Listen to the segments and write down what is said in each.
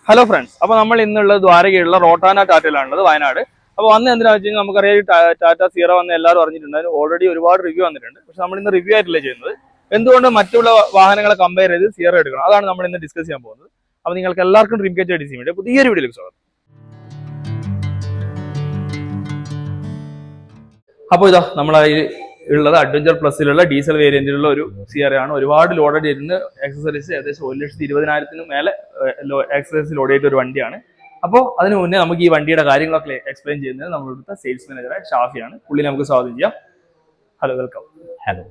Hello friends, അപ്പോൾ നമ്മൾ ഇന്നുള്ള ദ്വാരകയുള്ള റോട്ടാന ടാറ്റയിലാണുള്ളത്, വയനാട്. അപ്പോൾ വന്ന് എന്തിനാണെന്ന് വെച്ച് കഴിഞ്ഞാൽ നമുക്കറിയാം ടാറ്റ സിയറ വന്ന് എല്ലാവരും അറിഞ്ഞിട്ടുണ്ടായിരുന്നു. ഓൾറെഡി ഒരുപാട് റിവ്യൂ വന്നിട്ടുണ്ട്. പക്ഷെ നമ്മൾ ഇന്ന് റിവ്യൂ ആയിട്ടല്ലേ ചെയ്യുന്നത്. എന്തുകൊണ്ട് മറ്റുള്ള വാഹനങ്ങളെ കമ്പയർ ചെയ്ത് സിയറ എടുക്കണം, അതാണ് നമ്മൾ ഇന്ന് ഡിസ്കസ് ചെയ്യാൻ പോകുന്നത്. അപ്പോൾ നിങ്ങൾക്ക് എല്ലാവർക്കും ഡ്രീം കാച്ച് ഡിസിമിന്റെ പുതിയൊരു വീഡിയോയിലേക്ക് സ്വാഗതം. അപ്പോൾ ഇതാ നമ്മളായി ഉള്ളത് അഡ്വഞ്ചർ പ്ലസിലുള്ള ഡീസൽ വേരിയന്റിലുള്ള ഒരു സിയറ ആണ്. ഒരുപാട് ലോഡഡ് ചെയ്തിട്ടുണ്ട്. ആക്സസറീസ് ഏകദേശം 1,20,000 മേലെ ആക്സസറീസ് ലോഡ് ചെയ്ത ഒരു വണ്ടിയാണ്. അപ്പോൾ അതിന് മുന്നേ നമുക്ക് ഈ വണ്ടിയുടെ കാര്യങ്ങളൊക്കെ എക്സ്പ്ലെയിൻ ചെയ്യുന്നത് നമ്മളുടെ സെയിൽസ് മാനേജറായ ഷാഫിയാണ്. പുള്ളി നമുക്ക് സ്വാഗതം ചെയ്യാം. Hello, welcome. ഹലോ.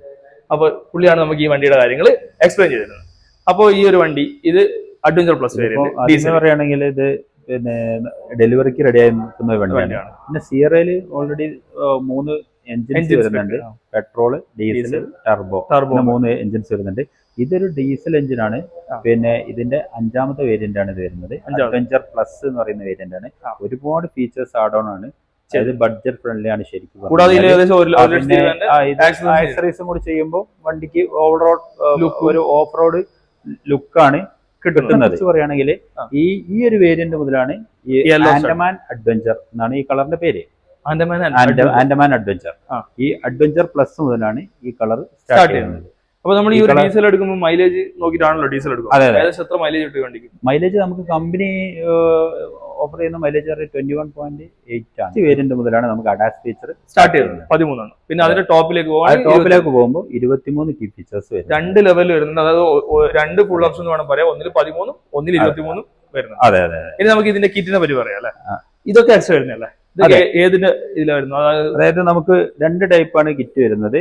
അപ്പോൾ പുള്ളിയാണ് നമുക്ക് ഈ വണ്ടിയുടെ കാര്യങ്ങൾ എക്സ്പ്ലെയിൻ ചെയ്തിരുന്നത്. അപ്പോൾ ഈ ഒരു വണ്ടി ഇത് അഡ്വഞ്ചർ പ്ലസ് വേരിയന്റ് പറയുകയാണെങ്കിൽ ഇത് പിന്നെ ഡെലിവറിക്ക് റെഡി ആയി നിൽക്കുന്ന ഒരു വണ്ടിയാണ്. പിന്നെ സിയറയിൽ ഓൾറെഡി 3 എൻജിൻസ് വരുന്നുണ്ട്. പെട്രോൾ, ഡീസൽ, ടർബോ 3 എൻജിൻസ് വരുന്നുണ്ട്. ഇതൊരു ഡീസൽ എഞ്ചിനാണ്. പിന്നെ ഇതിന്റെ 5ാമത്തെ വേരിയന്റ് ആണ് ഇത് വരുന്നത്. അഡ്വഞ്ചർ പ്ലസ് എന്ന് പറയുന്ന വേരിയന്റ് ആണ്. ഒരുപാട് ഫീച്ചേഴ്സ് ആഡ് ഓൺ ആണ്. അതായത് ബഡ്ജറ്റ് ഫ്രണ്ട്ലി ആണ് ശരിക്കും. ആക്സസറീസും കൂടി ചെയ്യുമ്പോൾ വണ്ടിക്ക് ഓവറോൾ ഒരു ഓഫ് റോഡ് ലുക്കാണ് കിട്ടുന്നത്. പറയുകയാണെങ്കിൽ ഈ ഒരു വേരിയന്റ് മുതലാണ് ഈ ആൻഡമാൻ അഡ്വഞ്ചർ എന്നാണ് ഈ കളറിന്റെ പേര്. ആൻഡമാൻ അഡ്വഞ്ചർ. ഈ അഡ്വഞ്ചർ പ്ലസ് മുതലാണ് ഈ കളർ സ്റ്റാർട്ട് ചെയ്യുന്നത്. അപ്പൊ നമ്മൾ ഈ ഒരു ഡീസൽ എടുക്കുമ്പോൾ മൈലേജ് നോക്കിയിട്ടാണല്ലോ ഡീസൽ എടുക്കും. എത്ര മൈലേജ് കിട്ടും വണ്ടിക്ക്? മൈലേജ് നമുക്ക് കമ്പനി ഓഫർ ചെയ്യുന്ന മൈലേജ് 21.8 ആണ്. വേരിയന്റ് മുതലാണ് നമുക്ക് അഡാസ് ഫീച്ചർ സ്റ്റാർട്ട് ചെയ്യുന്നത്. 13 ആണ്. പിന്നെ അതിന്റെ ടോപ്പിലേക്ക് പോകുമ്പോൾ 23 കീ ഫീച്ചേഴ്സ് വരും. 2 ലെവൽ വരുന്നുണ്ട്. അതായത് 2 ഫുൾ ഓപ്ഷൻ എന്ന് വേണം പറയാം. ഒന്നിൽ 13 ഒന്നിൽ 23 വരുന്നത്. അതെ അതെ. ഇനി നമുക്ക് ഇതിന്റെ കിറ്റിനെ പറ്റി പറയാം അല്ലെ. ഇതൊക്കെ എക്സ്ട്രാ വരുന്നല്ലേ? ഏതിന്റെ ഇതിലായിരുന്നു? അതായത് നമുക്ക് 2 ടൈപ്പാണ് കിറ്റ് വരുന്നത്.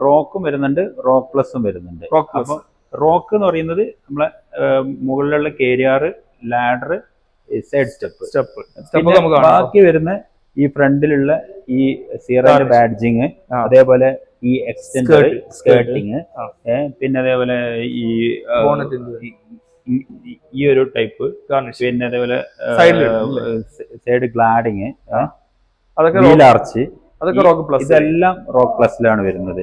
റോക്കും വരുന്നുണ്ട്, റോക്ക് പ്ലസും വരുന്നുണ്ട്. അപ്പൊ റോക്ക് എന്ന് പറയുന്നത് നമ്മളെ മുകളിലുള്ള കേരിയർ, ലാഡർ, സൈഡ് സ്റ്റെപ്പ്. ബാക്കി വരുന്ന ഈ ഫ്രണ്ടിലുള്ള ഈ സീറോന്റെ ബാഡ്ജിങ്, അതേപോലെ ഈ എക്സ്റ്റൻഡർ സ്കേർട്ടിങ്, പിന്നെ അതേപോലെ ഈ ഒരു ടൈപ്പ്, പിന്നെ അതേപോലെ സൈഡ് ഗ്ലാഡിങ്, ആർച്ച്, ഇതെല്ലാം റോക്ക് പ്ലസിലാണ് വരുന്നത്.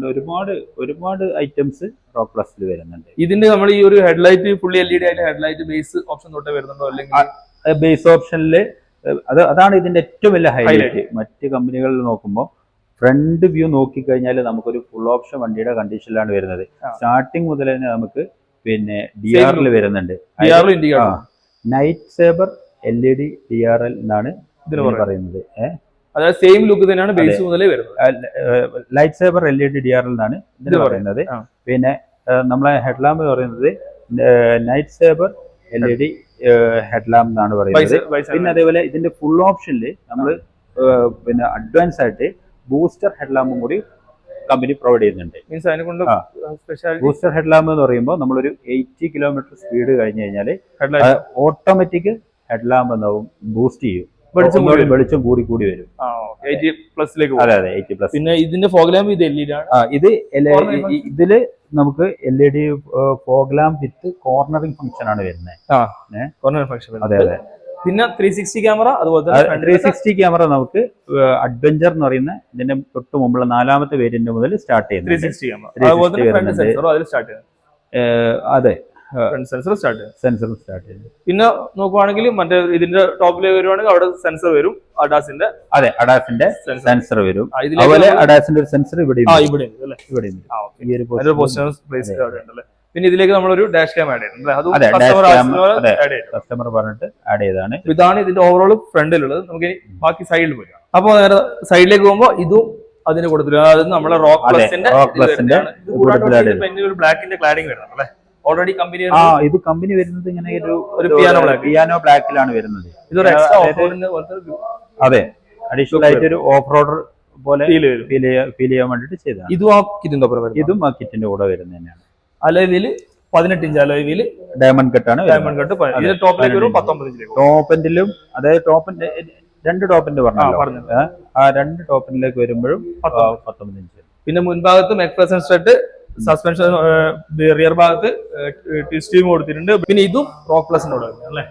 ഒരുപാട് ഐറ്റംസ് റോക്ക് പ്ലസിൽ വരുന്നുണ്ട്. ഇതിന്റെ നമ്മൾ ഈ ഒരു ഹെഡ്ലൈറ്റ് ഫുള്ളി LED ആയിട്ട് ഹെഡ്ലൈറ്റ് ബേസ് ഓപ്ഷൻ തൊട്ടേ വരുന്നുണ്ടോ? അല്ലെങ്കിൽ ബേസ് ഓപ്ഷനിൽ അതാണ് ഇതിന്റെ ഏറ്റവും വലിയ ഹൈലൈറ്റ്. മറ്റ് കമ്പനികളിൽ നോക്കുമ്പോൾ ഫ്രണ്ട് വ്യൂ നോക്കിക്കഴിഞ്ഞാൽ നമുക്കൊരു ഫുൾ ഓപ്ഷൻ വണ്ടിയുടെ കണ്ടീഷനിലാണ് വരുന്നത്. സ്റ്റാർട്ടിങ് മുതൽ തന്നെ നമുക്ക് പിന്നെ DRL വരുന്നുണ്ട്. നൈറ്റ് സേബർ LED DRL എന്നാണ് ഇതിന് പറയുന്നത്. അതായത് സെയിം ലുക്ക് തന്നെയാണ് ബേസ് മുതലേ വരുന്നത്. ലൈറ്റ് സേബർ LED DRL എന്നാണ് ഇതിന് പറയുന്നത്. പിന്നെ നമ്മളെ ഹെഡ്ലാമ്പ് പറയുന്നത് നൈറ്റ് സേബർ LED ഹെഡ്ലാമ്പ് എന്നാണ് പറയുന്നത്. പിന്നെ അതേപോലെ ഇതിന്റെ ഫുൾ ഓപ്ഷനിൽ നമ്മൾ പിന്നെ അഡ്വാൻസ് ആയിട്ട് ബൂസ്റ്റർ ഹെഡ്ലാമ്പും കൂടി കമ്പനി പ്രൊവൈഡ് ചെയ്യുന്നുണ്ട്. ബൂസ്റ്റർ ഹെഡ്ലാമ്പ് എന്ന് പറയുമ്പോൾ നമ്മളൊരു 80 കിലോമീറ്റർ സ്പീഡ് കഴിഞ്ഞ് കഴിഞ്ഞാൽ ഓട്ടോമാറ്റിക് ഹെഡ്ലാമ്പ് എന്താവും ബൂസ്റ്റ് ചെയ്യും. വെളിച്ചം കൂടി വരും. 80+. അതെ 80+. പിന്നെ ഇതിന്റെ ഫോഗ് ലാമ്പ് ഇത് LED ആണ്. ഇതില് നമുക്ക് LED ഫോഗ് ലാമ്പ് വിത്ത് കോർണറിംഗ് ഫംഗ്ഷൻ ആണ് വരുന്നത്. അതെ അതെ. പിന്നെ 360 ക്യാമറ, അതുപോലെ 360 ക്യാമറ നമുക്ക് അഡ്വഞ്ചർ എന്ന് പറയുന്ന ഇതിന്റെ തൊട്ട് മുമ്പുള്ള 4ാമത്തെ വേരിയന്റ് മുതൽ സ്റ്റാർട്ട് ചെയ്യുന്നത്. 360 ക്യാമറ, അതെ, സെൻസർ സ്റ്റാർട്ട് ചെയ്തു. പിന്നെ നോക്കുവാണെങ്കിൽ മറ്റേ ഇതിന്റെ ടോപ്പിലേക്ക് വരുവാണെങ്കിൽ അവിടെ സെൻസർ വരും, അഡാസിന്റെ. അതെ, അഡാസിന്റെ സെൻസർ വരും. അതുപോലെ അഡാസിന്റെ ഒരു സെൻസർ ഇവിടെ പിന്നെ ഇതിലേക്ക് നമ്മളൊരു ഡാഷ് ക്യാം ആഡ് ചെയ്തിട്ടുണ്ട്. കസ്റ്റമർ പറഞ്ഞിട്ട് ആഡ് ചെയ്താണ്. ഇതാണ് ഇതിന്റെ ഓവറോൾ ഫ്രണ്ടിലുള്ളത്. നമുക്ക് ബാക്കി സൈഡിൽ പോകാം. അപ്പൊ നേരെ സൈഡിലേക്ക് പോകുമ്പോൾ ഇതും അതിന് കൊടുത്തില്ല. അതായത് നമ്മുടെ റോക്ക് പ്ലസിന്റെ ബ്ലാക്കിന്റെ ക്ലാഡിംഗ് വരുന്നുണ്ട് അല്ലെ. ഓൾറെഡി കമ്പനി ഇത് കമ്പനി വരുന്നത് ഇങ്ങനെ ഒരു പിയാനോ ബ്ലാക്കിലാണ് വരുന്നത്. ഇതൊരു എക്സ്ട്രാ അതെ, അഡീഷണൽ ആയിട്ട് ഒരു ഓഫ് റോഡർ പോലെ ഫീൽ ചെയ്യാൻ വേണ്ടിട്ട് ചെയ്തതാണ്. ഇതും ആ കിറ്റിന്റെ കൂടെ വരുന്നത് തന്നെയാണ്. Alloy 18 inch alloy wheel, diamond കട്ടാണ്. ടോപ്പിലേക്ക് വരും 19 ഇഞ്ചിലേക്ക്. ടോപ്പിന്റിലും അതായത് ടോപ്പിന്റെ 2 ടോപ്പിന്റെ പറഞ്ഞു. ആ 2 ടോപ്പിലേക്ക് വരുമ്പോഴും 19 ഇഞ്ച്. പിന്നെ മുൻഭാഗത്ത് മെക്ഫേഴ്സൺ സ്ട്രെഡ്, സസ്പെൻഷൻ, റിയർ ഭാഗത്ത് ട്വിസ്റ്റ് കൊടുത്തിട്ടുണ്ട്. പിന്നെ ഇതും റോക്ക് പ്ലസിന്റെ കൂടെ വരുന്നത് അല്ലേ.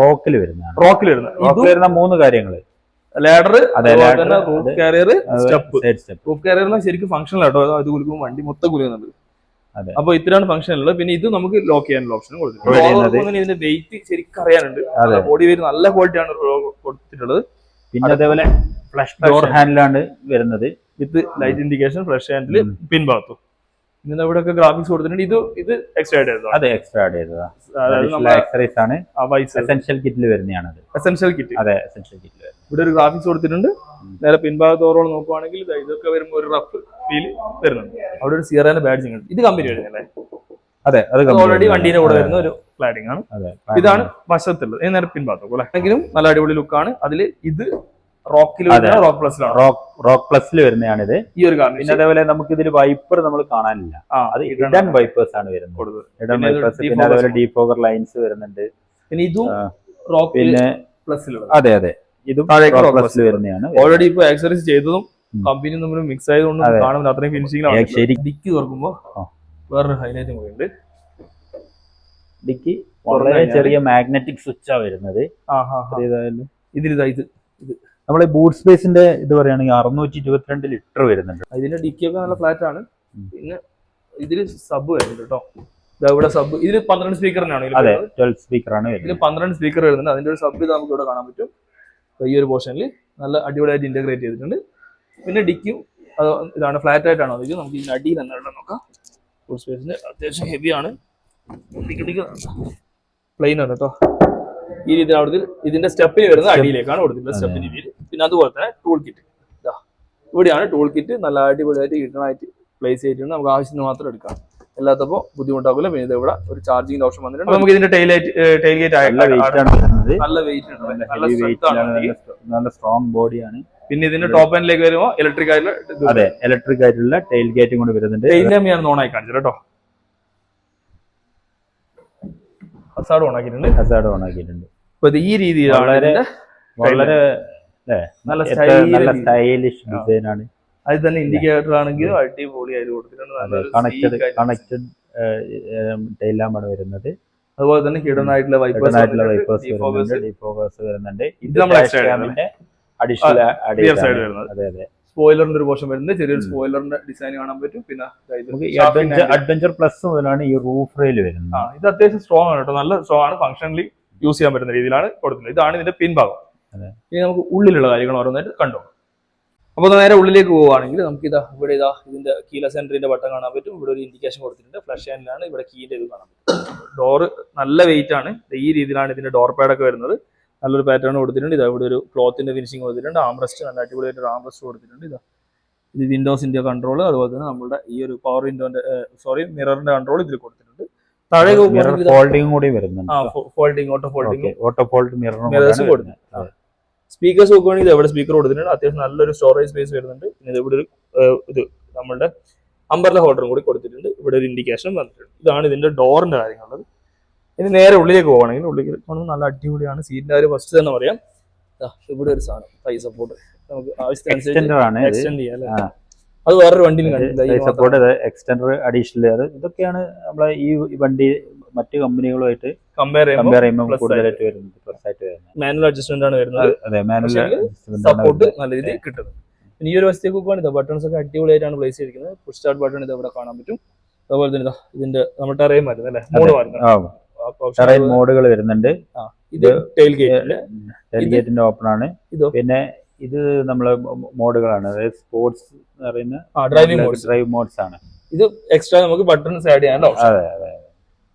റോക്കിൽ വരുന്ന 3 കാര്യങ്ങൾ: ladder, roof carrier, step. Roof കാരിയറിന് ശരിക്കും ഫംഗ്ഷനൽ ആട്ടോ. അത് കുലുക്കുമ്പോൾ വണ്ടി മൊത്തം കുലുക്കുന്നുണ്ട്. അതെ. അപ്പൊ ഇത്രയാണ് ഫംഗ്ഷൻ ഉള്ളത്. പിന്നെ ഇത് നമുക്ക് ലോക്ക് ചെയ്യാനുള്ള ഓപ്ഷനും വരുന്നത്. കൊടുത്തിട്ടുണ്ട്. ഇതിന്റെ വെയിറ്റ് ശരിക്കും അറിയാനുണ്ട്. ബോഡി വെയിറ്റ് നല്ല ക്വാളിറ്റിയാണ് കൊടുത്തിട്ടുള്ളത്. പിന്നെ അതേപോലെ ഫ്ലഷ് ഡോർ ഹാൻഡിലാണ് വരുന്നത് with light indication, flush handle, പിൻഭാഗത്തും. പിന്നെ ഇവിടെ ഒക്കെ ഗ്രാഫിക്സ് കൊടുത്തിട്ടുണ്ട്. ഇത് എക്സ്ട്രാ ആഡ് ചെയ്തതാണ്. അതെ, എക്സ്ട്രാ ആഡ് ചെയ്തതാ. ആണ് എസെൻഷ്യൽ കിറ്റിൽ വരുന്നതാണ്. Essential kit. അതെ, എസെൻഷ്യൽ കിറ്റിൽ. ഇവിടെ ഒരു ഗ്രാഫിക്സ് കൊടുത്തിട്ടുണ്ട്. നേരെ പിൻഭാഗത്ത് ഓരോളം നോക്കുവാണെങ്കിൽ ഇതൊക്കെ വരുമ്പോൾ ഒരു റഫ് ഫീൽ വരുന്നുണ്ട്. അവിടെ ഒരു സിയറാന്റെ ബാഡ്ജിങ് ഉണ്ട്. ഇത് കമ്പനി വരുന്നല്ലേ? അതെ, അത് ഓൾറെഡി വണ്ടിയുടെ കൂടെ വരുന്ന ഒരു ക്ലാഡിംഗ് ആണ്. ഇതാണ് വശത്തുള്ളത്. നേരെ പിൻഭാഗത്ത് അല്ലെങ്കിലും നല്ല അടിപൊളി ലുക്കാണ്. അതിൽ ഇത് റോക്ക് പ്ലസിൽ വരുന്നതാണിത്. ഈ ഒരു കാരണം. പിന്നെ അതേപോലെ നമുക്ക് ഇതിൽ വൈപ്പർ നമ്മൾ കാണാനില്ല. അത് ഹിഡൻ വൈപ്പേഴ്സ് ആണ് വരുന്നത്. Hidden wipers. പിന്നെ അതേപോലെ ഡീഫോഗർ ലൈൻസ് വരുന്നുണ്ട്. പിന്നെ ഇതും റോക്ക് പിന്നെ പ്ലസിലുള്ള. അതെ അതെ, ഇതും പ്ലസിൽ വരുന്നതാണ്. ഓൾറെഡി ഇപ്പൊ ആക്സസറീസ് ചെയ്തതും കമ്പനി തമ്മിൽ മിക്സ് ആയതുകൊണ്ട് കാണുമ്പോൾ അത്രയും ഫിനിഷിംഗ്. ഡിക്കി തുറക്കുമ്പോ വേറൊരു ഹൈലൈറ്റും കൂടി ഉണ്ട്. ഡിക്കി വളരെ ചെറിയ മാഗ്നറ്റിക് സ്വിച്ചാ വരുന്നത്. ഇതിൽ ഇത് നമ്മളെ ബൂട്ട് സ്പേസിന്റെ ഇത് പറയുകയാണെങ്കിൽ 622 ലിറ്റർ വരുന്നുണ്ട്. ഇതിന്റെ ഡിക്കി ഒക്കെ നല്ല ഫ്ലാറ്റ് ആണ്. പിന്നെ ഇതിൽ സബ് വരുന്നുണ്ട് കേട്ടോ. ഇവിടെ സബ് ഇതിൽ 12 സ്പീക്കറിനാണ്. അതെ, 12 സ്പീക്കറാണ്. ഇതിൽ 12 സ്പീക്കർ വരുന്നുണ്ട്. അതിന്റെ ഒരു സബ് നമുക്ക് ഇവിടെ കാണാൻ പറ്റും. ഈ ഒരു പോർഷനിൽ നല്ല അടിപൊളിയായിട്ട് ഇന്റഗ്രേറ്റ് ചെയ്തിട്ടുണ്ട്. പിന്നെ ഡിക്കും ഇതാണ്, ഫ്ലാറ്റ് ആയിട്ടാണ് അത്. നമുക്ക് ഇതിന്റെ അടിയിൽ തന്നെ നോക്കാം. ബൂട്ട് സ്പേസിന്റെ അത്യാവശ്യം ഹെവിയാണ്. പ്ലെയിൻ ആണ് കേട്ടോ. ഈ രീതിയിൽ അവിടെ ഇതിന്റെ സ്റ്റെപ്പിന് വരുന്നത് അടിയിലേക്കാണ് കൊടുത്തിട്ടുള്ളത്, സ്റ്റെപ്പിന് രീതിയിൽ. പിന്നെ അതുപോലെ തന്നെ ടൂൾ കിറ്റ് ഇവിടെയാണ്. ടൂൾ കിറ്റ് നല്ല അടിപൊളിയായിട്ട് ഇടണായിട്ട് പ്ലേസ് ചെയ്തിട്ടുണ്ട്. നമുക്ക് ആവശ്യത്തിന് മാത്രം എടുക്കാം. എല്ലാത്തപ്പോ ബുദ്ധിമുട്ടാകില്ല. പിന്നെ ഇത് ഇവിടെ ഒരു ചാർജിംഗ് ഓപ്ഷൻ വന്നിട്ടുണ്ട്. നമുക്ക് ഇതിന്റെ ടൈൽ ഗേറ്റ് നല്ല വെയിറ്റ് ഉണ്ട്, നല്ല സ്ട്രോങ് ബോഡിയാണ്. പിന്നെ ഇതിന്റെ ടോപ്പ് എൻഡിലേക്ക് വരുമ്പോൾ ഇലക്ട്രിക് ആയിട്ടുള്ള ഇലക്ട്രിക് ആയിട്ടുള്ള ടൈൽ ഗേറ്റും കൂടി വരുന്നുണ്ട്. ഞാൻ ഓണായി കാണിച്ചു കേട്ടോ. ഹസാർഡ് ഓണാക്കിയിട്ടുണ്ട്. അപ്പൊ ഈ രീതിയിലാണ് വളരെ നല്ല സ്റ്റൈലിഷ് ഡിസൈൻ ആണ്. അത് തന്നെ ഇൻഡിക്കേറ്റർ ആണെങ്കിലും അടിപൊളിയായിട്ട് കൊടുത്തിട്ടുണ്ട്. കണക്റ്റഡ് ടൈലാണ് വരുന്നത്. അതുപോലെ തന്നെ ഹിഡൻ ആയിട്ടുള്ള വൈപ്പേഴ്സ്, ഡിഫോഗേഴ്സ് വരുന്നുണ്ട്. ഇത് അഡീഷണൽ സ്പോയിലറിന്റെ ഒരു പോർഷൻ വരുന്നത്. ചെറിയൊരു സ്പോയിലറിന്റെ ഡിസൈൻ കാണാൻ പറ്റും. പിന്നെ അഡ്വഞ്ചർ പ്ലസ് മുതലാണ് ഈ റൂഫ് റെയിൽ വരുന്നത്. ഇത് അത്യാവശ്യം സ്ട്രോങ് ആണ് കേട്ടോ. നല്ല സ്ട്രോങ് ആണ്. ഫംഗ്ഷനലി യൂസ് ചെയ്യാൻ പറ്റുന്ന രീതിയിലാണ് കൊടുക്കുന്നത്. ഇതാണ് ഇതിന്റെ പിൻഭാഗം. ഇനി നമുക്ക് ഉള്ളിലുള്ള കാര്യങ്ങൾ ഓരോന്നായിട്ട് കണ്ടു. അപ്പോൾ നേരെ ഉള്ളിലേക്ക് പോവുകയാണെങ്കിൽ നമുക്ക് ഇവിടെ ഇതിന്റെ കീല സെന്ററിന്റെ ബട്ടൺ കാണാൻ പറ്റും. ഇവിടെ ഒരു ഇൻഡിക്കേഷൻ കൊടുത്തിട്ടുണ്ട്. ഫ്ലഷ് ഹാൻഡിലാണ്. ഇവിടെ കീന്റെ ഇത് കാണാൻ പറ്റും. ഡോറ് നല്ല വെയിറ്റ് ആണ്. ഈ രീതിയിലാണ് ഇതിന്റെ ഡോർ പാഡൊക്കെ വരുന്നത്. നല്ലൊരു പാറ്റേൺ കൊടുത്തിട്ടുണ്ട്. ഇവിടെ ഒരു ക്ലോത്തിന്റെ ഫിനിഷിംഗ് കൊടുത്തിട്ടുണ്ട്. ആംറസ്റ്റ് നല്ല അടിപൊളിയായിട്ട് ഒരു ആംറസ്റ്റ് കൊടുത്തിട്ടുണ്ട്. ഇത് വിൻഡോസിന്റെ കൺട്രോൾ, അതുപോലെ തന്നെ നമ്മുടെ ഈ ഒരു പവർ വിൻഡോന്റെ മിററിന്റെ കൺട്രോൾ ഇതിൽ കൊടുത്തിട്ടുണ്ട്. താഴെ ഫോൾഡിംഗ് കൂടി വരുന്നുണ്ട്. ഓട്ടോ ഫോൾഡ് മിറേഴ്സ് കൊടുത്തിട്ടുണ്ട്. സ്പീക്കേഴ്സ് നോക്കുകയാണെങ്കിൽ ഇവിടെ സ്പീക്കർ കൊടുത്തിട്ടുണ്ട്. അത്യാവശ്യം നല്ലൊരു സ്റ്റോറേജ് സ്പേസ് വരുന്നുണ്ട്. പിന്നെ ഇവിടെ ഒരു ഇത് നമ്മുടെ അംബർല ഹോൾഡറും കൂടി കൊടുത്തിട്ടുണ്ട്. ഇവിടെ ഒരു ഇൻഡിക്കേഷൻ വന്നിട്ടുണ്ട്. ഇതാണ് ഇതിന്റെ ഡോറിന്റെ കാര്യങ്ങളുള്ളത്. ഇനി നേരെ ഉള്ളിലേക്ക് പോവുകയാണെങ്കിൽ ഉള്ളിലേക്ക് നല്ല അടിപൊളിയാണ്. സീറ്റിന്റെ കാര്യം ഫസ്റ്റ് തന്നെ പറയാം. ഇവിടെ ഒരു സാധനം കൈ സപ്പോർട്ട് നമുക്ക് ആവശ്യത്തിനനുസരിച്ച് എക്സ്റ്റെൻഡ് ചെയ്യാം അല്ലേ? അത് വേറൊരു വണ്ടിയിൽ കണ്ടില്ല. എക്സ്റ്റൻഡർ അഡീഷണൽ ഇതൊക്കെയാണ് നമ്മളെ ഈ വണ്ടി മറ്റു കമ്പനികളുമായിട്ട് കമ്പയർ ചെയ്യുമ്പോൾ കൂടുതലായിട്ട് വരുന്നത്. മാനുവൽ അഡ്ജസ്റ്റ്മെന്റ് ആണ് വരുന്നത്. അതെ, മാനുവൽ സപ്പോർട്ട് നല്ല രീതിയിൽ കിട്ടുന്നത്. പിന്നെ ഈ ഒരു വശത്തേക്ക് നോക്കുകയാണെങ്കിൽ ബട്ടൺസ് ഒക്കെ അടിപൊളിയായിട്ടാണ് പ്ലേസ് ചെയ്തിരിക്കുന്നത്. പുഷ് സ്റ്റാർട്ട് ബട്ടൺ ഇത് ഇവിടെ കാണാൻ പറ്റും. അതുപോലെ തന്നെ ഇതിന്റെ നമ്മുടെ ടെറൈൻ വരുന്നത് അല്ലേ, മോഡ് വരുന്നത്, മോഡുകൾ വരുന്നുണ്ട്. ഇത് ടെയിൽ ഗേറ്റിന്റെ ഓപ്പൺ ആണ്. പിന്നെ ഇത് നമ്മളെ മോഡുകളാണ്, അതായത് സ്പോർട്സ് എന്ന് പറയുന്ന ഡ്രൈവ് മോഡ്സ് ആണ്. ഇത് എക്സ്ട്രാ നമുക്ക് ബട്ടൺസ് ആഡ് ചെയ്യാനോ.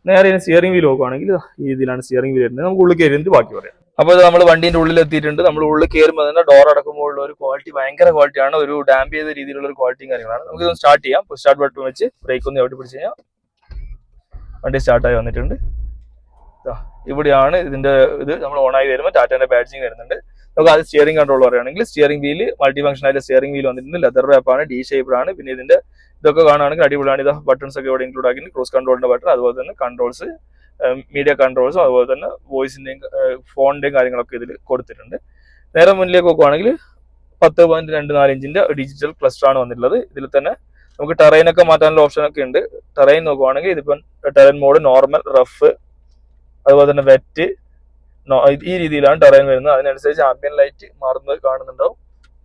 നേരെ സ്റ്റിയറിംഗ് വീൽ നോക്കുകയാണെങ്കിൽ ഈ രീതിയിലാണ് സ്റ്റിയറിംഗ് വീൽ വരുന്നത്. നമുക്ക് ഉള്ളിൽ കയറിയിട്ട് ബാക്കി പറയാം. അപ്പോൾ നമ്മൾ വണ്ടീന്റെ ഉള്ളിൽ എത്തിയിട്ടുണ്ട്. നമ്മൾ ഉള്ളിൽ കയറുമ്പോൾ തന്നെ ഡോർ അടക്കുമ്പോഴുള്ള ഒരു ക്വാളിറ്റി ഭയങ്കര ക്വാളിറ്റിയാണ്. ഒരു ഡാമ്പ് ചെയ്ത രീതിയിലുള്ള ഒരു ക്വാളിറ്റിയും കാര്യങ്ങളാണ്. നമുക്ക് ഇതൊന്ന് സ്റ്റാർട്ട് ചെയ്യാം. സ്റ്റാർട്ട് ബട്ടൺ വെച്ച് ബ്രേക്ക് ഒന്ന് എവിടെ പിടിച്ച് കഴിഞ്ഞാൽ വണ്ടി സ്റ്റാർട്ടായി വന്നിട്ടുണ്ട്. ഇവിടെയാണ് ഇതിന്റെ ഇത് നമ്മൾ ഓണായി വരുമ്പോൾ ടാറ്റാന്റെ ബാഡ്ജിങ് വരുന്നുണ്ട്. നമുക്ക് അത് സ്റ്റിയറിംഗ് കൺട്രോൾ പറയുകയാണെങ്കിൽ സ്റ്റിയറിംഗ് വീല് മൾട്ടി ഫംഗ്ഷൻ ആയിട്ട് സ്റ്റിയറിംഗ് വീൽ വന്നിട്ടുണ്ട്. ലെതർ റാപ്പാണ്, ഡി ഷേപ്ഡ് ആണ്. പിന്നെ ഇതിന്റെ ഇതൊക്കെ കാണുകയാണെങ്കിൽ അടിപൊളിയാണ്. ഇത് ബട്ടൺസ് ഒക്കെ ഇവിടെ ഇൻക്ലൂഡ് ആക്കി, ക്രൂസ് കൺട്രോളിന്റെ ബട്ടൺ, അതുപോലെ തന്നെ കൺട്രോൾസ്, മീഡിയ കൺട്രോൾസും, അതുപോലെ തന്നെ വോയിസിന്റെയും ഫോണിന്റെയും കാര്യങ്ങളൊക്കെ ഇതിൽ കൊടുത്തിട്ടുണ്ട്. നേരെ മുന്നിലേക്ക് നോക്കുകയാണെങ്കിൽ 10.24 ഇഞ്ചിന്റെ ഡിജിറ്റൽ ക്ലസ്റ്റർ ആണ് വന്നിട്ടുള്ളത്. ഇതിൽ തന്നെ നമുക്ക് ടെറൈനൊക്കെ മാറ്റാനുള്ള ഓപ്ഷൻ ഒക്കെ ഉണ്ട്. ടെറൈൻ നോക്കുകയാണെങ്കിൽ ഇതിപ്പം ടെറൈൻ മോഡ്, നോർമൽ, റഫ്, അതുപോലെ തന്നെ വെറ്റ്, ഈ രീതിയിലാണ് ടെറൈൻ വരുന്നത്. അതിനനുസരിച്ച് ആംബിയൻ ലൈറ്റ് മാറുന്നത് കാണുന്നുണ്ടാവും.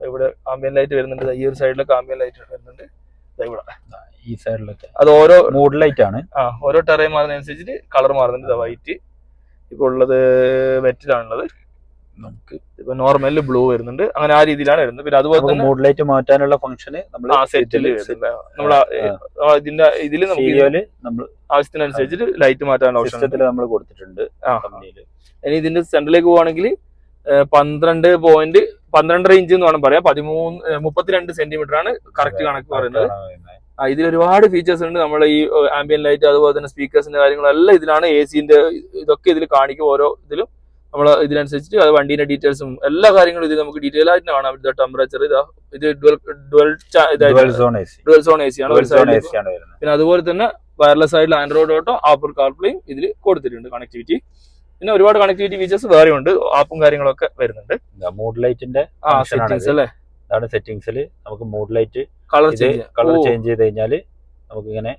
ഇവിടെ ആംബിയൻ ലൈറ്റ് വരുന്നുണ്ട്. ഈ ഒരു സൈഡിലൊക്കെ ആംബിയൻ ലൈറ്റ് വരുന്നുണ്ട്. ഇവിടെ ഈ സൈഡിലൊക്കെ അത് ഓരോ മൂഡ് ലൈറ്റ് ആണ്. ഓരോ ടെറൈൻ മാറുന്നതനുസരിച്ചിട്ട് കളർ മാറുന്നുണ്ട്. വൈറ്റ് ഇപ്പൊ ഉള്ളത് വെറ്റിലാണുള്ളത്. നമുക്ക് ഇപ്പൊ നോർമലിൽ ബ്ലൂ വരുന്നുണ്ട്. അങ്ങനെ ആ രീതിയിലാണ് വരുന്നത്. പിന്നെ അതുപോലെ തന്നെ മൂഡ് ലൈറ്റ് മാറ്റാനുള്ള ഫംഗ്ഷന് നമ്മൾ ഇതിന്റെ ഇതിൽ നമുക്ക് ആവശ്യത്തിനനുസരിച്ചിട്ട് ലൈറ്റ് മാറ്റാനുള്ള ഓപ്ഷൻ നമ്മൾ കൊടുത്തിട്ടുണ്ട്. ഇനി ഇതിന്റെ സെന്ററിലേക്ക് പോവാണെങ്കിൽ 12.12 ഇഞ്ച് എന്ന് വേണം പറയാം. 32 സെന്റിമീറ്റർ ആണ് കറക്റ്റ് കണക്ക് പറയുന്നത്. ഇതിൽ ഒരുപാട് ഫീച്ചേഴ്സ് ഉണ്ട്. നമ്മുടെ ഈ ആംബിയൻ ലൈറ്റ് അതുപോലെ തന്നെ സ്പീക്കേഴ്സിന്റെ കാര്യങ്ങളെല്ലാം ഇതിലാണ്. എസിന്റെ ഇതൊക്കെ ഇതിൽ കാണിക്കും. ഓരോ ഇതിലും നമ്മൾ ഇതിനനുസരിച്ചിട്ട് അത് വണ്ടീന്റെ ഡീറ്റെയിൽസും എല്ലാ കാര്യങ്ങളും ഇത് നമുക്ക് ഡീറ്റെയിൽ ആയിട്ട് കാണാം. ഇത് ടെമ്പറേച്ചർ ഇത് ഡുവൽ സോൺ എ സി ആണ്. പിന്നെ അതുപോലെ തന്നെ വയർലെസ് ആയിട്ടുള്ള ആൻഡ്രോയിഡ് ഓട്ടോ ആപ്പിൾ കാർപ്ലേയും ഇതിൽ കൊടുത്തിട്ടുണ്ട് കണക്ടിവിറ്റി. പിന്നെ ഒരുപാട് കണക്ടിവിറ്റി ഫീച്ചേഴ്സ് വേറെ ഉണ്ട്. ആപ്പും കാര്യങ്ങളൊക്കെ വരുന്നുണ്ട്. മൂഡ് ലൈറ്റിന്റെ സെറ്റിംഗ്സ് അല്ലേ, അതാണ് സെറ്റിംഗ്സിൽ നമുക്ക് മൂഡ് ലൈറ്റ് കളർ ചേഞ്ച് ചെയ്ത് കഴിഞ്ഞാൽ നമുക്ക് ഇങ്ങനെ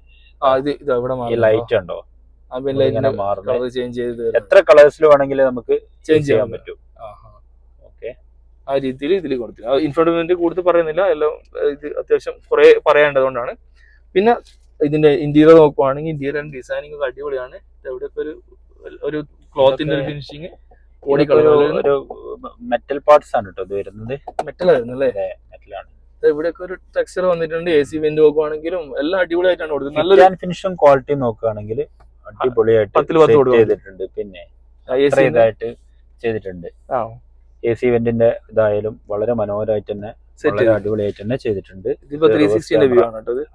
ലൈറ്റ് ഉണ്ടോ എത്ര കളേഴ്സിൽ വേണമെങ്കിൽ നമുക്ക് ചേഞ്ച് ചെയ്യാൻ പറ്റും. ആ രീതിയിൽ ഇതിൽ കൊടുത്തു. ഇൻഫോർമേറ്റ് കൂടുതൽ പറയുന്നില്ല, എല്ലാം ഇത് അത്യാവശ്യം കുറെ പറയേണ്ടതുകൊണ്ടാണ്. പിന്നെ ഇതിന്റെ ഇന്റീരിയർ നോക്കുവാണെങ്കിൽ ഇന്റീരിയർ ഡിസൈനിങ് ഒക്കെ അടിപൊളിയാണ്. എവിടെയൊക്കെ ഒരു ക്ലോത്തിന്റെ ഒരു ഫിനിഷിങ് ഒരു മെറ്റൽ പാർട്സ് ആണ് കേട്ടോ ഇത് വരുന്നത്. മെറ്റൽ ആയിരുന്നു അല്ലേ? മെറ്റലാണ്. ഇവിടെയൊക്കെ ഒരു ടെക്സ്ചർ വന്നിട്ടുണ്ട്. എ സി വെന്റ് നോക്കുവാണെങ്കിലും എല്ലാം അടിപൊളിയായിട്ടാണ് കൊടുത്തത്. നല്ലൊരു ഫിനിഷും ക്വാളിറ്റി നോക്കുകയാണെങ്കിൽ അടിപൊളിയായിട്ട് ചെയ്തിട്ടുണ്ട്. പിന്നെ ഇതായിട്ട് ചെയ്തിട്ടുണ്ട്. എ സി വെന്റിന്റെ ഇതായാലും വളരെ മനോഹരമായിട്ട് തന്നെ വളരെ അടിപൊളിയായിട്ട് തന്നെ ചെയ്തിട്ടുണ്ട്.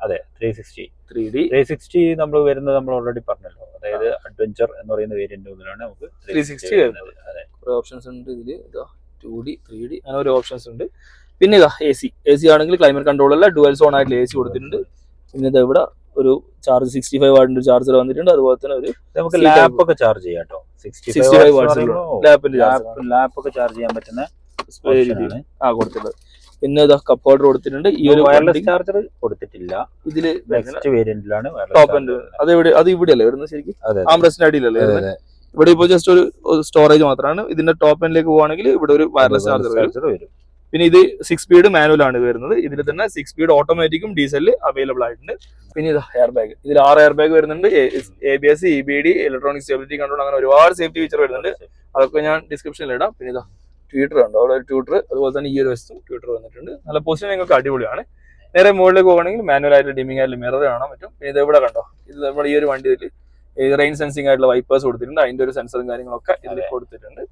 അതെ 360 നമ്മൾ വരുന്നത് നമ്മൾ ഓൾറെഡി പറഞ്ഞല്ലോ. അതായത് അഡ്വഞ്ചർ എന്ന് പറയുന്ന വേരിയന്റ് മുതലാണ് നമുക്ക് 360 വരുന്നത്. കുറെ ഓപ്ഷൻസ് ഉണ്ട് ഇതില്. 2D 3D അങ്ങനെ ഓരോ ഓപ്ഷൻസ് ഉണ്ട്. പിന്നെ ഇതാ എ സി ആണെങ്കിൽ ക്ലൈമറ്റ് കൺട്രോൾ അല്ല, ഡുവൽ സോൺ ആയിട്ടുള്ള എ സി കൊടുത്തിട്ടുണ്ട്. പിന്നെ ഇതാ ഇവിടെ ഒരു ചാർജ് 65 വാട്ടിന്റെ ചാർജർ വന്നിട്ടുണ്ട്. അതുപോലെ തന്നെ ഒരു നമുക്ക് ലാപ്പ് ഒക്കെ ചാർജ് ചെയ്യാം കേട്ടോ. 65 വാട്ട്സ് ലാപ്പ് ഒക്കെ ചാർജ് ചെയ്യാൻ പറ്റുന്ന കൊടുത്തിട്ടുണ്ട്. പിന്നെ കപ്പ് ഹോൾഡർ കൊടുത്തിട്ടുണ്ട്. ഈ ഒരു വയർലെസ് ചാർജർ കൊടുത്തിട്ടില്ല ഇതില്. നെക്സ്റ്റ് വേരിയന്റിലാണ് ടോപ്പ് എൻഡ്. അത് ഇവിടെയല്ലേ വരുന്നത് ശരിക്കും? ആംബ്രസ്റ്റിന്റെ അടിയിലല്ലേ വരുന്നത്? ഇവിടെ ഇപ്പോൾ ജസ്റ്റ് ഒരു സ്റ്റോറേജ് മാത്രമാണ്. ഇതിന്റെ ടോപ്പ് എൻഡിലേക്ക് പോകുകയാണെങ്കിൽ ഇവിടെ ഒരു വയർലെസ് ചാർജർ വരും. പിന്നെ ഇത് 6 സ്പീഡ് മാനുവൽ ആണ് വരുന്നത്. ഇതിൽ തന്നെ 6 സ്പീഡ് ഓട്ടോമാറ്റിക്കും ഡീസലിൽ അവൈലബിൾ ആയിട്ടുണ്ട്. പിന്നെ ഇത് എയർ ബാഗ്. ഇതിൽ 6 എയർ ബാഗ് വരുന്നുണ്ട്. ABS, EBD, electronic stability control, അങ്ങനെ ഒരുപാട് സേഫ്റ്റി ഫീച്ചർ വരുന്നുണ്ട്. അതൊക്കെ ഞാൻ ഡിസ്ക്രിപ്ഷനിൽ ഇടാം. പിന്നെ ഇതാ ട്യൂട്ടർ ഉണ്ട്, അവിടെ ഒരു ട്യൂട്ടർ. അതുപോലെ തന്നെ ഈ ഒരു വശത്തും ട്യൂട്ടർ വന്നിട്ടുണ്ട്. നല്ല പൊസിഷനിങ് ഒക്കെ അടിപൊളിയാണ്. നേരെ മുകളിലേക്ക് പോകുകയാണെങ്കിൽ മാനുവൽ ആയിട്ട് ഡിമ്മിങ് ആയിട്ട് മിറർ കാണാൻ പറ്റും. പിന്നെ ഇത് ഇവിടെ കണ്ടോ, ഇത് നമ്മുടെ ഈ ഒരു വണ്ടിയിൽ റെയിൻ സെൻസിങ് ആയിട്ടുള്ള വൈപ്പേഴ്സ് കൊടുത്തിട്ടുണ്ട്. അതിന്റെ ഒരു സെൻസറും കാര്യങ്ങളൊക്കെ ഇതിൽ കൊടുത്തിട്ടുണ്ട്.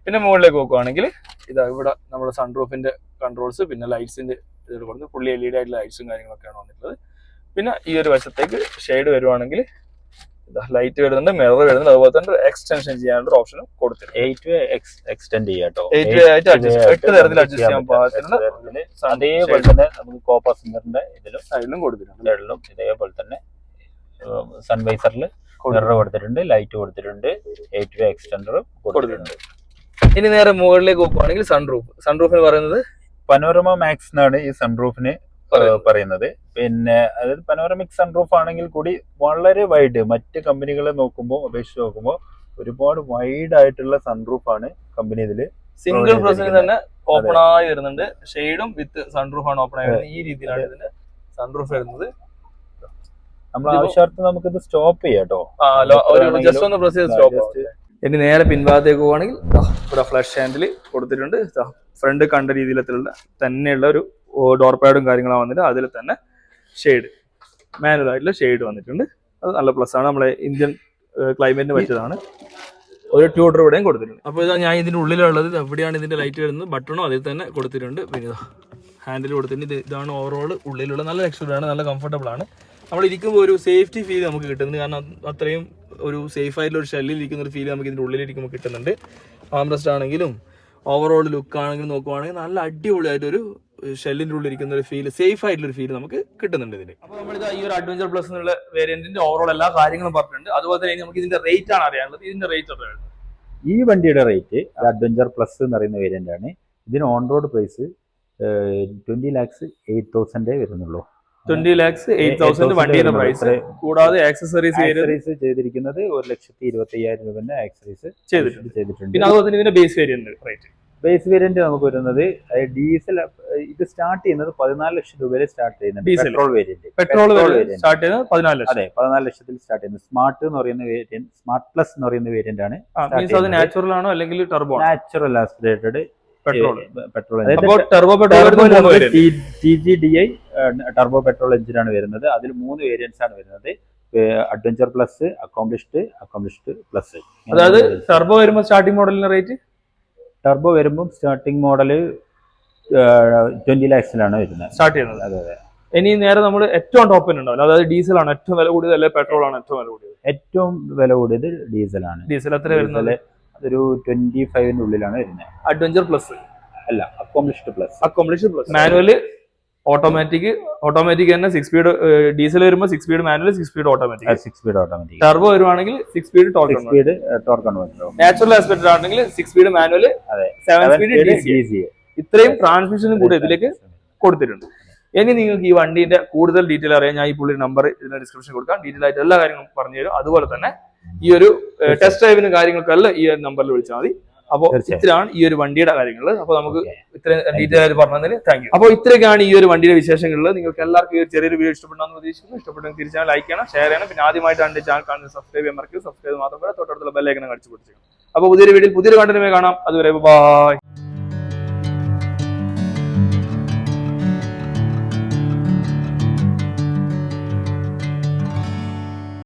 പിന്നെ മുകളിലേക്ക് നോക്കുവാണെങ്കിൽ ഇതാ ഇവിടെ നമ്മുടെ സൺറൂഫിന്റെ കൺട്രോൾസ്, പിന്നെ ലൈറ്റ്സിന്റെ ഇതിൽ കൊടുത്ത് ഫുള്ളി LED ആയിട്ടുള്ള ലൈറ്റ്സും കാര്യങ്ങളൊക്കെയാണ് വന്നിട്ടുള്ളത്. പിന്നെ ഈ ഒരു വശത്തേക്ക് ഷെയ്ഡ് വരുവാണെങ്കിൽ ലൈറ്റ് വരുന്നുണ്ട്, മിറർ വരുന്നുണ്ട്. അതുപോലെ തന്നെ എക്സ്റ്റൻഷൻ ചെയ്യാനുള്ള ഓപ്ഷനും കൊടുത്തിട്ടുണ്ട്. 8 വേ എക്സ്റ്റെൻഡ് ചെയ്യാട്ടോ. 8 വേ ആയിട്ട് 8 തരത്തിൽ അഡ്ജസ്റ്റ് ചെയ്യാൻ പാകത്തിനുള്ള അതേപോലെ തന്നെ നമുക്ക് കോപ്പർ സിംഗറിന്റെ ഇതിലും സൈഡിലും കൊടുത്തിട്ടുണ്ട്. സൈഡിലും ഇതേപോലെ തന്നെ സൺവൈസറിൽ മിറർ കൊടുത്തിട്ടുണ്ട്, ലൈറ്റ് കൊടുത്തിട്ടുണ്ട്, 8 വേ എക്സ്റ്റൻഡർ കൊടുത്തിട്ടുണ്ട്. ഇനി നേരെ മുകളിലേക്ക് നോക്കുവാണെങ്കിൽ സൺറൂഫിന് പറയുന്നത് പനോരമ മാക്സ് എന്നാണ് ഈ സൺറൂഫിന് പറയുന്നത്. പിന്നെ അതായത് പനോരമിക് സൺറൂഫ് ആണെങ്കിൽ കൂടി വളരെ വൈഡ്, മറ്റ് കമ്പനികളെ നോക്കുമ്പോൾ അപേക്ഷിച്ച് നോക്കുമ്പോൾ ഒരുപാട് വൈഡ് ആയിട്ടുള്ള സൺറൂഫ് ആണ് കമ്പനി ഇതില്. സിംഗിൾ പ്രസിൽ തന്നെ ഓപ്പൺ ആയി വരുന്നുണ്ട്. ഷെയ്ഡും വിത്ത് സൺറൂഫ് ആണ് ഓപ്പൺ ആയി വരുന്നത്. ഈ രീതിയിലാണ് ഇതിന്റെ സൺറൂഫ് വരുന്നത്. നമ്മൾ ആവശ്യാർത്ഥം നമുക്കിത് സ്റ്റോപ്പ് ചെയ്യാം കേട്ടോ. ജസ്റ്റ് ഒന്ന് പ്രസ് ചെയ്ത് സ്റ്റോപ്പ്. ഇനി നേരെ പിൻഭാഗത്തേക്ക് പോവുകയാണെങ്കിൽ ഇവിടെ ഫ്ലഷ് ഹാൻഡിൽ കൊടുത്തിട്ടുണ്ട്. ഫ്രണ്ട് കണ്ട രീതിയിലുള്ള തന്നെയുള്ള ഒരു ഡോർ പാഡും കാര്യങ്ങളും വന്നിട്ട് അതിൽ തന്നെ ഷെയ്ഡ് മാനുവൽ ആയിട്ടുള്ള ഷെയ്ഡ് വന്നിട്ടുണ്ട്. അത് നല്ല പ്ലസ് ആണ്. നമ്മളെ ഇന്ത്യൻ ക്ലൈമറ്റിന് പറ്റിയതാണ്. ഒരു ട്യൂട്ടർ ഇവിടെയും കൊടുത്തിട്ടുണ്ട്. അപ്പോൾ ഇതാ ഞാൻ ഇതിന്റെ ഉള്ളിലുള്ളത്. എവിടെയാണ് ഇതിന്റെ ലൈറ്റ് വരുന്നത്? ബട്ടണും അതിൽ തന്നെ കൊടുത്തിട്ടുണ്ട്. പിന്നെ ഹാൻഡിൽ കൊടുത്തിട്ടുണ്ട്. ഇതാണ് ഓവറോൾ ഉള്ളിലുള്ള നല്ല ലക്ഷറിയാണ്, നല്ല കംഫർട്ടബിൾ ആണ്. നമ്മൾ ഇരിക്കുമ്പോൾ ഒരു സേഫ്റ്റി ഫീൽ നമുക്ക് കിട്ടുന്നുണ്ട്. കാരണം അത്രയും ഒരു സേഫ് ആയിട്ടുള്ള ഒരു ഷെല്ലിൽ ഇരിക്കുന്ന ഒരു ഫീൽ നമുക്ക് ഇതിന്റെ ഉള്ളിലിരിക്കുമ്പോൾ കിട്ടുന്നുണ്ട്. ആംബ്രസ്റ്റ് ആണെങ്കിലും ഓവറോൾ ലുക്ക് ആണെങ്കിലും നോക്കുവാണെങ്കിൽ നല്ല അടിപൊളിയായിട്ടൊരു ഷെല്ലിന്റെ ഉള്ളിൽ ഇരിക്കുന്ന ഒരു ഫീൽ, സേഫ് ആയിട്ടുള്ള ഒരു ഫീൽ നമുക്ക് കിട്ടുന്നുണ്ട് ഇതിന്. അപ്പോൾ നമ്മളിത് ഈ ഒരു അഡ്വഞ്ചർ പ്ലസ് എന്നുള്ള വേരിയന്റിന്റെ ഓവറോൾ എല്ലാ കാര്യങ്ങളും പറഞ്ഞിട്ടുണ്ട്. അതുപോലെ തന്നെ നമുക്ക് ഇതിന്റെ റേറ്റ് ആണ് അറിയാനുള്ളത്. ഇതിന്റെ റേറ്റ് എത്രയാണ്? ഈ വണ്ടിയുടെ റേറ്റ് അഡ്വഞ്ചർ പ്ലസ് എന്ന് പറയുന്ന വേരിയന്റ് ആണ്. ഇതിന് ഓൺ റോഡ് പ്രൈസ് 20,08,000 വരുന്നുള്ളൂ. 20,08,000 വണ്ടിയുടെ പ്രൈസ്. കൂടാതെ ആക്സസറീസ് ചെയ്തിരിക്കുന്നത് 1,25,000 രൂപന്റെ ആക്സസറീസ് ചെയ്തിട്ടുണ്ട്. പിന്നെ അതുപോലെ തന്നെ ഇതിന്റെ base variant rate base variant നമുക്ക് വരുന്നത് ഡീസൽ, ഇത് സ്റ്റാർട്ട് ചെയ്യുന്നത് 14 ലക്ഷം രൂപയിൽ സ്റ്റാർട്ട് ചെയ്യുന്നുണ്ട്. Petrol variant. പെട്രോൾ സ്റ്റാർട്ട് ചെയ്യുന്നത് 14 ലക്ഷം. അതെ, 14 ലക്ഷത്തിൽ സ്റ്റാർട്ട് ചെയ്യുന്നത്. സ്മാർട്ട് എന്ന് പറയുന്ന വേരിയന്റ്, സ്മാർട്ട് പ്ലസ് എന്ന് പറയുന്ന വേരിയന്റ് ആണ്. അത് നാച്ചുറൽ ആണോ അല്ലെങ്കിൽ turbo? Natural aspirated petrol. TGDI turbo petrol engine ആണ് വരുന്നത്. അതിൽ 3 വേരിയന്റ്സ് ആണ് വരുന്നത്. Adventure plus, accomplished plus. അതായത് ടർബോ വരുമ്പോൾ സ്റ്റാർട്ടിംഗ് മോഡലിന്റെ റേറ്റ്, ടർബോ വരുമ്പോൾ സ്റ്റാർട്ടിംഗ് മോഡല് 20 lakhsലാണ് വരുന്നത്, സ്റ്റാർട്ട് ചെയ്യുന്നത്. അതെ അതെ. ഇനി നേരെ നമ്മൾ ഏറ്റവും ടോപ്പ് ഉണ്ടാവില്ല, അതായത് ഡീസൽ ആണ് ഏറ്റവും വില കൂടിയത് അല്ലെങ്കിൽ പെട്രോൾ ആണ് ഏറ്റവും വില കൂടിയത്? ഏറ്റവും വില കൂടിയത് ഡീസൽ ആണ്. ഡീസൽ എത്ര വരുന്നത്? അതൊരു 25 ഉള്ളിലാണ് വരുന്നത്. അഡ്വഞ്ചർ പ്ലസ് അല്ല, അക്കോംപ്ലിഷ്ഡ് പ്ലസ്. മാനുവല്, ഓട്ടോമാറ്റിക് തന്നെ 6 സ്പീഡ്. ഡീസൽ വരുമ്പോൾ 6 speed manual, 6 speed automatic. Turbo വരുവാണെങ്കിൽ 6 speed torque converter. Natural aspect ആണെങ്കിൽ 6 സ്പീഡ് മാനുവൽ, 7 സ്പീഡ് DC. ഇത്രയും ട്രാൻസ്മിഷനും കൂടെ ഇതിലേക്ക് കൊടുത്തിട്ടുണ്ട്. ഇനി നിങ്ങൾക്ക് ഈ വണ്ടീന്റെ കൂടുതൽ ഡീറ്റെയിൽ അറിയാൻ ഞാൻ ഈ പുള്ളി നമ്പർ ഇതിന്റെ ഡിസ്ക്രിപ്ഷൻ കൊടുക്കാം. ഡീറ്റെയിൽ ആയിട്ട് എല്ലാ കാര്യങ്ങളും പറഞ്ഞു തരും. അതുപോലെ തന്നെ ഈ ഒരു ടെസ്റ്റ് ഡ്രൈവിന് കാര്യങ്ങൾക്കെല്ലാം ഈ നമ്പറിൽ വിളിച്ചാൽ മതി. അപ്പോൾ ഇത്രയാണ് ഈ ഒരു വണ്ടിയുടെ കാര്യങ്ങൾ. അപ്പോൾ നമുക്ക് ഇത്രയും ഡീറ്റെയിൽ ആയിട്ട് പറഞ്ഞതിന് താങ്ക് യു. അപ്പോൾ ഇത്രയൊക്കെയാണ് ഈ ഒരു വണ്ടിയുടെ വിശേഷങ്ങൾ. നിങ്ങൾക്ക് എല്ലാവർക്കും ഈ ഒരു ചെറിയൊരു വീഡിയോ ഇഷ്ടപ്പെടാമെന്ന് പ്രതീക്ഷിക്കുന്നു. ഇഷ്ടപ്പെട്ടെങ്കിൽ തീർച്ചയായും ലൈക്ക് ചെയ്യണം, ഷെയർ ചെയ്യണം. പിന്നെ ആദ്യമായിട്ടാണ് എന്റെ ചാനൽ കാണുന്നത് സബ്സ്ക്രൈബ് ചെയ്യാൻ മറക്കരുത്. സബ്സ്ക്രൈബ് മാത്രമല്ല തൊട്ടടുത്തുള്ള ബെല്ലൈക്കൺ അടിച്ചു പിടിച്ചേക്കണം. അപ്പോൾ പുതിയൊരു വീഡിയോയിൽ പുതിയൊരു കണ്ടന്റുമായി കാണാം. അതുവരെ ബൈ.